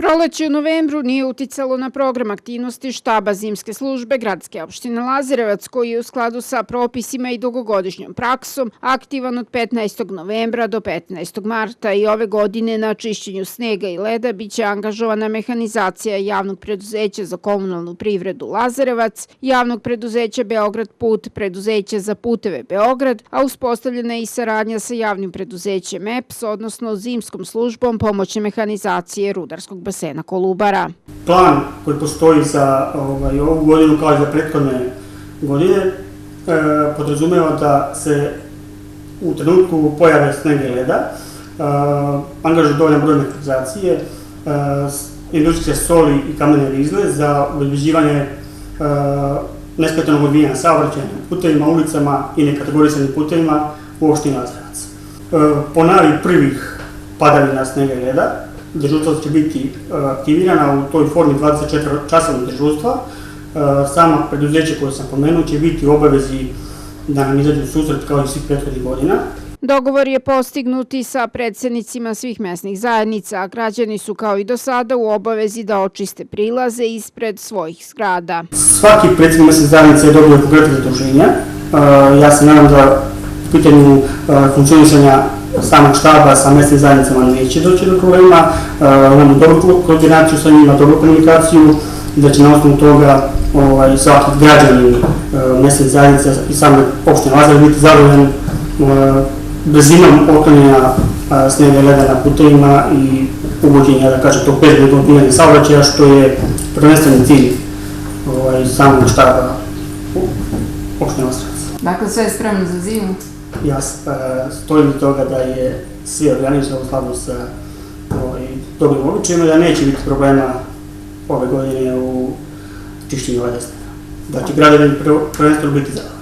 Proleće u novembru nije uticalo na program aktivnosti štaba zimske službe Gradske opštine Lazarevac, koji je u skladu sa propisima i dugogodišnjom praksom aktivan od 15. novembra do 15. marta i ove godine na čišćenju snega i leda biće angažovana mehanizacija Javnog preduzeća za komunalnu privredu Lazarevac, Javnog preduzeća Beograd Put, Preduzeća za puteve Beograd, a uspostavljena je i saradnja sa Javnim preduzećem EPS, odnosno zimskom službom pomoćne mehanizacije rudarskog basena Kolubara. Plan koji postoji za ovu godinu kao i za prethodne godine podrazumeva da se u trenutku pojave snega i leda angažuje dovoljan broj mehanizacije, industrijske soli i kamene rizle za obezbeđivanje nesmetanog odvijanja saobraćaja na putevima, ulicama i nekategorisanim putevima u opštini Lazarevac. Po najavi prvih padavina snega i leda, dežurstva će biti aktivirana u toj formi 24-časovnog dežurstva. Sama preduzeće koje sam pomenuo će biti u obavezi da nam izađu u susret kao i svih prethodnih godina. Dogovor je postignut i sa predsjednicima svih mesnih zajednica, a građani su kao i do sada u obavezi da očiste prilaze ispred svojih zgrada. Svaki predsjednik mesne zajednice je dobio konkretne zaduženja. Ja se nadam da u pitanju funkcionisanja samog štaba sa mesnim zajednicama neće doći do problema. Imamo dobru koordinaciju sa njima, dobru komunikaciju i da će na osnovu toga svaki građanin mesne zajednice i same opštine Lazarevac biti zadovoljan brzinom otklanjanja snega i leda na putevima i uvođenja, da kažem, tog bezbednog odvijanja saobraćaja, što je prvenstveni cilj samog štaba opštine Lazarevac. Dakle, sve je spremno za zimu? Ja stojim od toga da je sve organizovano u skladu sa dobrim običajima, da neće biti problema ove godine u čišćenju leda snega. Da će građani prvenstveno biti zadovoljni.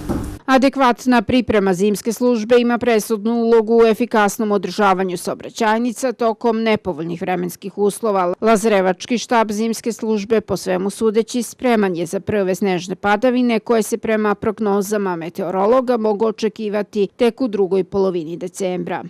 Adekvatna priprema zimske službe ima presudnu ulogu u efikasnom održavanju saobraćajnica tokom nepovoljnih vremenskih uslova. Lazarevački štab zimske službe po svemu sudeći spreman je za prve snežne padavine koje se prema prognozama meteorologa mogu očekivati tek u drugoj polovini decembra.